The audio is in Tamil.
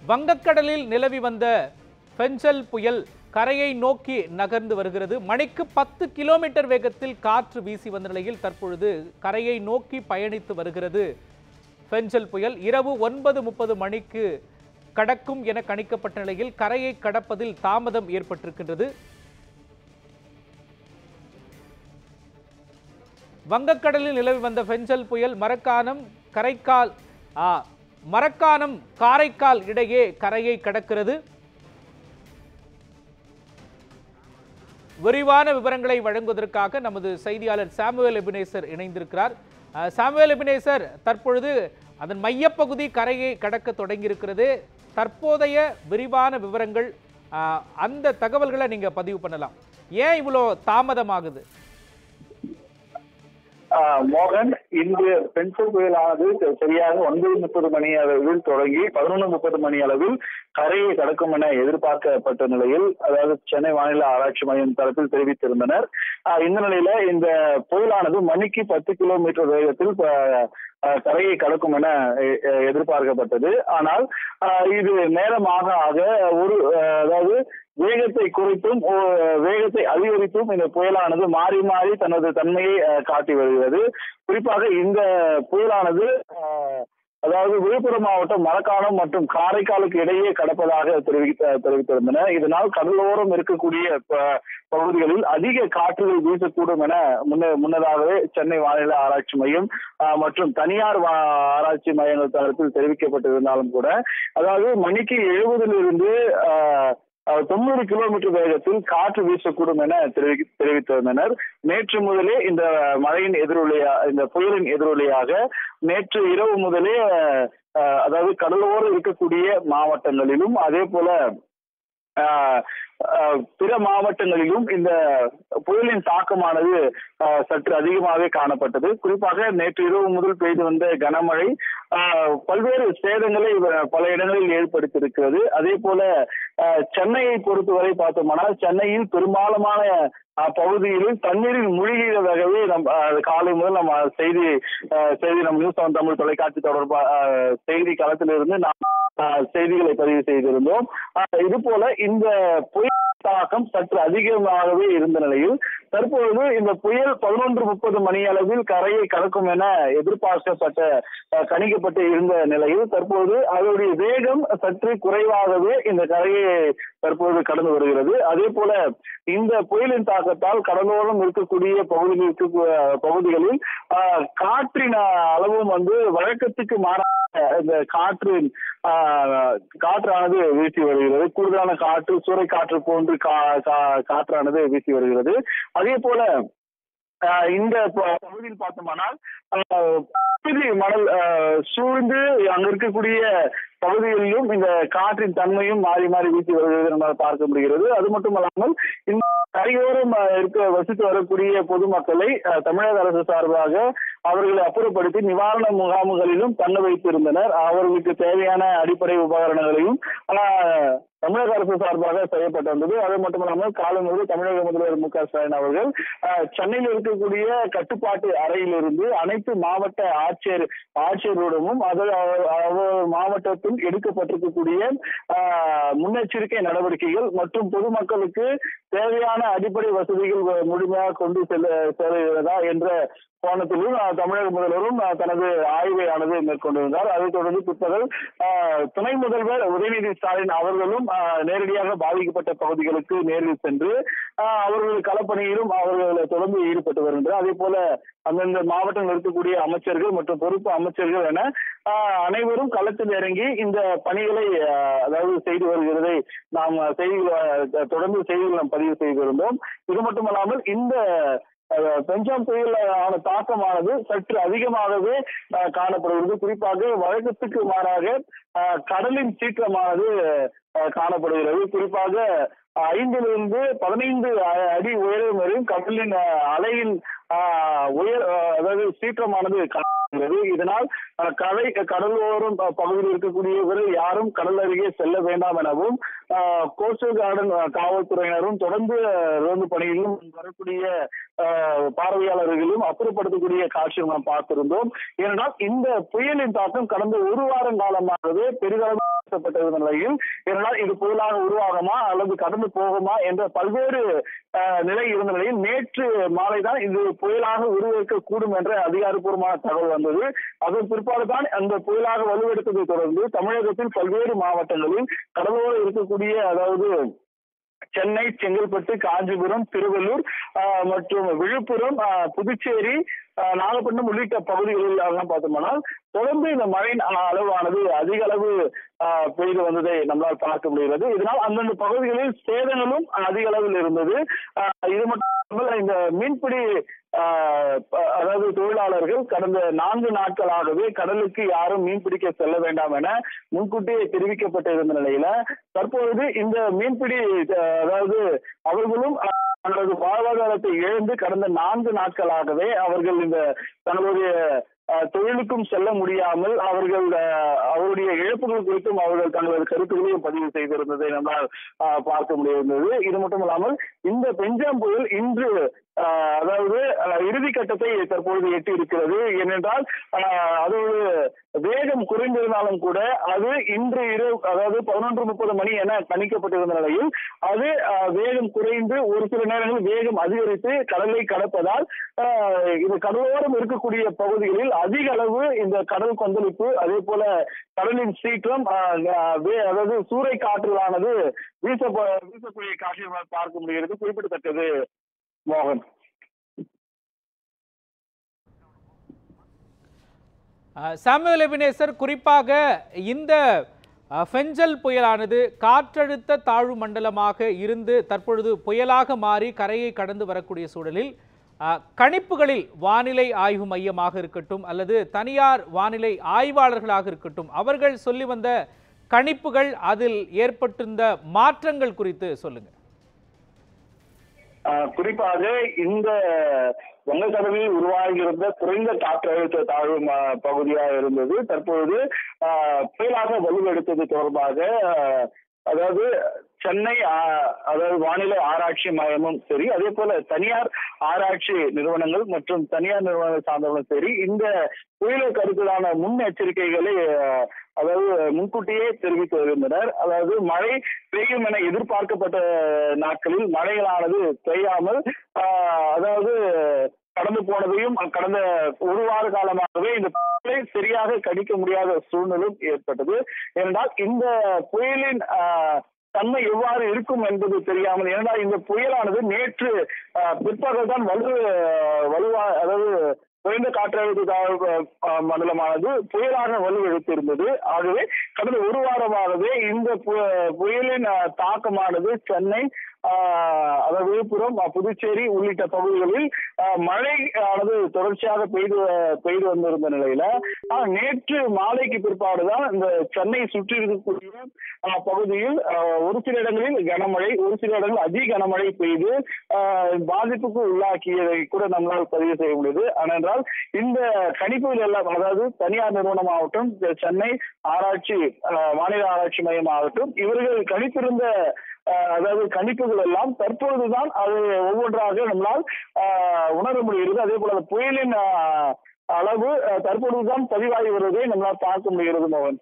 வங்கக்கடலில் நிலவி வந்த பெஞ்சல் புயல் கரையை நோக்கி நகர்ந்து வருகிறது. மணிக்கு 10 கிலோமீட்டர் வேகத்தில் காற்று வீசி வந்த நிலையில் தற்பொழுது கரையை நோக்கி பயணித்து வருகிறது பெஞ்சல் புயல். இரவு 9:30 மணிக்கு கடக்கும் என கணிக்கப்பட்ட நிலையில் கரையை கடப்பதில் தாமதம் ஏற்பட்டிருக்கின்றது. வங்கக்கடலில் நிலவி வந்த பெஞ்சல் புயல் மரக்காணம் காரைக்கால் இடையே கரையை கடக்கிறது. விரிவான விவரங்களை வழங்குவதற்காக நமது செய்தியாளர் சாமுவேல் எபினேசர் இணைந்திருக்கிறார். சாமுவேல் எபினேசர், தற்பொழுது அதன் மையப்பகுதி கரையை கடக்க தொடங்கியிருக்கிறது. தற்போதைய விரிவான விவரங்கள், அந்த தகவல்களை நீங்க பதிவு பண்ணலாம். ஏன் இவ்வளோ தாமதமாகுது? மோகன், இன்று பெஞ்சல் புயலானது சரியாக 9:30 மணி அளவில் தொடங்கி 11:30 மணி அளவில் கரையை கடக்கும் என எதிர்பார்க்கப்பட்ட நிலையில், அதாவது சென்னை வானிலை ஆராய்ச்சி மையம் தரப்பில் தெரிவித்திருந்தனர். இந்த நிலையில இந்த புயலானது மணிக்கு 10 கிலோமீட்டர் வேகத்தில் கரையை கடக்கும் என எதிர்பார்க்கப்பட்டது. ஆனால் இது நேரமாக அதாவது வேகத்தை குறைத்தும் வேகத்தை அதிகரித்தும் இந்த புயலானது மாறி மாறி தனது தன்மையை காட்டி வருகிறது. குறிப்பாக இந்த புயலானது அதாவது விழுப்புரம் மாவட்டம் மரக்காணம் மற்றும் காரைக்காலுக்கு இடையே கடப்பதாக தெரிவித்திருந்தன. இதனால் கடலோரம் இருக்கக்கூடிய பகுதிகளில் அதிக காற்றுகள் வீசக்கூடும் என முன்னதாகவே சென்னை வானிலை ஆராய்ச்சி மையம் மற்றும் தனியார் ஆராய்ச்சி மையங்கள் தரப்பில் தெரிவிக்கப்பட்டிருந்தாலும் கூட, அதாவது மணிக்கு 70 90 கிலோமீட்டர் வேகத்தில் காற்று வீசக்கூடும் என தெரிவித்திருந்தனர். நேற்று முதலே இந்த மழையின் இந்த புயலின் எதிரொலியாக நேற்று இரவு முதலே அதாவது கடலோரம் இருக்கக்கூடிய மாவட்டங்களிலும் அதே போல பிற மாவட்டங்களிலும் இந்த புயலின் தாக்கமானது சற்று அதிகமாகவே காணப்பட்டது. குறிப்பாக நேற்று இரவு முதல் பெய்து வந்த கனமழை பல்வேறு சேதங்களை பல இடங்களில் ஏற்படுத்தியிருக்கிறது. அதே போல சென்னையை பொறுத்தவரை பார்த்தோம்னால், சென்னையில் பெரும்பாலான பகுதிகளில் தண்ணீரில் மூழ்கியதாகவே காலை முதல் நம்ம செய்தி நம்ம நியூஸ் ஆன் தமிழ் தொலைக்காட்சி செய்தி களத்திலிருந்து நாம் செய்திகளை பதிவு செய்திருந்தோம். இது போல இந்த புயல் தாக்கம் சற்று அதிகமாகவே இருந்த நிலையில் தற்பொழுது இந்த புயல் 11:30 மணி அளவில் கரையை கடக்கும் என கணிக்கப்பட்டு இருந்த நிலையில் தற்போது அதனுடைய வேகம் சற்று குறைவாகவே இந்த கரையை தற்போது கடந்து வருகிறது. அதே போல இந்த புயலின் தாக்கத்தால் கடலோரம் இருக்கக்கூடிய பகுதிகளில் காற்றின் அளவும் வழக்கத்துக்கு மாறாக இந்த காற்றானது வீசி வருகிறது. கூடுதலான காற்று, சூறை காற்று போன்று காற்றானது வீசி வருகிறது. அதே போல இந்த பகுதியில் பார்த்தோம்னால் மணல் சூழ்ந்து அங்க இருக்கக்கூடிய பகுதிகளிலும் இந்த காற்றின் தன்மையும் மாறி மாறி வீசி வருகிறது நம்மால் பார்க்க முடிகிறது. அது மட்டுமல்லாமல் இந்த கரையோரம் வசித்து வரக்கூடிய பொதுமக்களை தமிழக அரசு சார்பாக அவர்களை அப்புறப்படுத்தி நிவாரண முகாம்களிலும் தங்க வைத்திருந்தனர். அவர்களுக்கு தேவையான அடிப்படை உபகரணங்களையும் தமிழக அரசு சார்பாக செய்யப்பட்டு வந்தது. அது மட்டுமல்லாமல் காலை முதல் தமிழக முதல்வர் மு க ஸ்டாலின் அவர்கள் சென்னையில் இருக்கக்கூடிய கட்டுப்பாட்டு அறையிலிருந்து அனைத்து மாவட்ட ஆட்சியரிடமும் மாவட்டத்தில் எடுக்கப்பட்டிருக்கக்கூடிய முன்னெச்சரிக்கை நடவடிக்கைகள் மற்றும் பொதுமக்களுக்கு தேவையான அடிப்படை வசதிகள் முழுமையாக கொண்டு செல்கிறதா என்ற கோணத்திலும் தமிழக முதல்வரும் தனது ஆய்வையானது மேற்கொண்டிருந்தார். அதைத் தொடர்ந்து பிற்பகல் துணை முதல்வர் உதயநிதி ஸ்டாலின் அவர்களும் நேரடியாக பாதிக்கப்பட்ட பகுதிகளுக்கு நேரில் சென்று அவர்கள் களப்பணியிலும் அவர்கள் தொடர்ந்து ஈடுபட்டு வருகின்றனர். அதே போல அந்தந்த மாவட்டங்கள் இருக்கக்கூடிய அமைச்சர்கள் மற்றும் பொறுப்பு அமைச்சர்கள் என அனைவரும் களத்தில் இறங்கி இந்த பணிகளை அதாவது செய்து வருகிறதை நாம் தொடர்ந்து செய்திகள் நாம் பதிவு செய்திருந்தோம். இது மட்டுமல்லாமல் இந்த பெஞ்சல் புயலான தாக்கமானது சற்று அதிகமாகவே காணப்படுகிறது. குறிப்பாக வழக்கத்துக்கு மாறாக கடலின் சீற்றமானது காணப்படுகிறது. குறிப்பாக 5 to 15 அடி உயரம் வரையும் கடலின் அலையின் உயர் அதாவது சீற்றமானது காணப்படுகிறது. இதனால் கடலோரம் பகுதியில் இருக்கக்கூடியவர்கள் யாரும் கடல் அருகே செல்ல வேண்டாம் எனவும் கோஸ்டல் கார்டன் காவல்துறையினரும் தொடர்ந்து ரோந்து பணியிலும் வரக்கூடிய பார்வையாளர்களும் அப்புறப்படுத்தக்கூடிய காட்சியை நாம் பார்த்திருந்தோம். ஏனென்றால் இந்த புயலின் தாக்கம் கடந்த ஒரு வாரம் காலமாகவே பெரிதளவு நிலையில் இதனால் இது புயலாக உருவாகுமா அல்லது கடந்து போகுமா என்ற பல்வேறு நிலை இருந்த நிலையில் நேற்று மாலைதான் இது புயலாக உருவெடுக்கக்கூடும் என்ற அதிகாரப்பூர்வமான தகவல் வந்தது. அதன் பிற்பாடுதான் அந்த புயலாக வலுவெடுத்ததை தொடர்ந்து தமிழகத்தில் பல்வேறு மாவட்டங்களில் கடலோடு இருக்கக்கூடிய அதாவது சென்னை, செங்கல்பட்டு, காஞ்சிபுரம், திருவள்ளூர் மற்றும் விழுப்புரம், புதுச்சேரி, நாகப்பட்டினம் உள்ளிட்ட பகுதிகளில் எல்லாம் பார்த்தோம்னால் தொடர்ந்து இந்த மழையின் அளவானது அதிக அளவு பெய்து வந்ததை நம்மளால் பார்க்க முடிகிறது. இதனால் அந்தந்த பகுதிகளில் சேதங்களும் அதிக அளவில் இருந்தது. இது மட்டும் இந்த மீன்பிடி அதாவது தொழிலாளர்கள் கடந்த 4 நாட்களாகவே கடலுக்கு யாரும் மீன் பிடிக்க செல்ல வேண்டாம் என முன்கூட்டியே தெரிவிக்கப்பட்டிருந்த நிலையில தற்பொழுது இந்த மீன்பிடி அதாவது அவர்களும் தங்களது வாழ்வாதாரத்தை இழந்து கடந்த 4 நாட்களாகவே அவர்கள் இந்த தங்களுடைய தொழிலுக்கும் செல்ல முடியாமல் அவருடைய இழப்புகள் குறித்தும் அவர்கள் தங்களது கருத்துக்களையும் பதிவு செய்திருந்ததை நம்மால் பார்க்க முடியிருந்தது. இது மட்டும் இல்லாமல் இந்த பெஞ்சாம் புயல் இன்று அதாவது இறுதி கட்டத்தை தற்பொழுது எட்டி இருக்கிறது. ஏனென்றால் அதோடு வேகம் குறைந்திருந்தாலும் கூட அது இன்று இரவு அதாவது 11:30 மணி என கணிக்கப்பட்டிருந்த நிலையில் அது வேகம் குறைந்து ஒரு சில நேரங்களில் வேகம் அதிகரித்து கடலை கடப்பதால் இது கடலோரம் இருக்கக்கூடிய பகுதிகளில் அதிக அளவு இந்த கடல் கொந்தளிப்பு அதே போல கடலின் சீற்றம் அதாவது சூறை காற்றுகளானது வீசக்கூடிய காட்சியை பார்க்க முடிகிறது. குறிப்பிடத்தக்கது மோகன். சாமுவேல் எபினேசர், குறிப்பாக இந்த ஃபெஞ்சல் புயலானது காற்றழுத்த தாழ்வு மண்டலமாக இருந்து தற்பொழுது புயலாக மாறி கரையை கடந்து வரக்கூடிய சூழலில் கணிப்புகளில் வானிலை ஆய்வு மையமாக இருக்கட்டும் அல்லது தனியார் வானிலை ஆய்வாளர்களாக இருக்கட்டும் அவர்கள் சொல்லி வந்த கணிப்புகள் அதில் ஏற்பட்டிருந்த மாற்றங்கள் குறித்து சொல்லுங்க. குறிப்பாக இந்த வங்கக்கடலில் உருவாகியிருந்த குறைந்த காற்றழுத்த தாழ்வு பகுதியாக இருந்தது தற்பொழுது புயலாக வலுவெடுத்தது தொடர்பாக அதாவது சென்னை அதாவது வானிலை ஆராய்ச்சி மையமும் சரி அதே போல தனியார் ஆராய்ச்சி நிறுவனங்கள் மற்றும் தனியார் நிறுவனங்கள் சார்ந்தவர்களும் சரி இந்த புயலுக்கு அடுத்ததான முன்னெச்சரிக்கைகளை அதாவது முன்கூட்டியே தெரிவித்து வருகின்றனர். அதாவது மழை பெய்யும் என எதிர்பார்க்கப்பட்ட நாட்களில் மழைகளானது பெய்யாமல் அதாவது கடந்து போனதையும் கடந்த ஒரு வார காலமாகவே இந்த புயலை சரியாக கணிக்க முடியாத சூழ்நிலையும் ஏற்பட்டது. ஏனென்றால் இந்த புயலின் தன்மை எவ்வாறு இருக்கும் என்பது தெரியாமல் ஏனென்றால் இந்த புயலானது நேற்று பிற்பகல் தான் வலுவா அதாவது குறைந்த காற்றழுத்த தாழ்வு மண்டலமானது புயலாக வலுவெடுத்திருந்தது. ஆகவே கடந்த ஒரு வாரமாகவே இந்த புயலின் தாக்கமானது சென்னை அதாவது விழுப்புரம், புதுச்சேரி உள்ளிட்ட பகுதிகளில் மழை ஆனது தொடர்ச்சியாக பெய்து வந்திருந்த நிலையில நேற்று மாலைக்கு பிற்பாடுதான் இந்த சென்னை சுற்றி இருக்கக்கூடிய பகுதியில் ஒரு சில இடங்களில் கனமழை ஒரு சில இடங்களில் அதி கனமழை பெய்து பாதிப்புக்கு உள்ளாக்கியதை கூட நம்மளால் பதிவு செய்ய முடியுது. ஆனால் இந்த கணிப்புகள் எல்லாம் அதாவது தனியார் நிறுவனமாகட்டும் சென்னை ஆராய்ச்சி வானிலை ஆராய்ச்சி மையம் ஆகட்டும் இவர்கள் கணிப்பிருந்த அதாவது கணிப்புகள் எல்லாம் தற்பொழுதுதான் அது ஒவ்வொன்றாக நம்மளால் உணர முடிகிறது. அதே போல புயலின் அளவு தற்பொழுதுதான் பதிவாகி வருவதை நம்மளால் பார்க்க முடிகிறது மோகன்.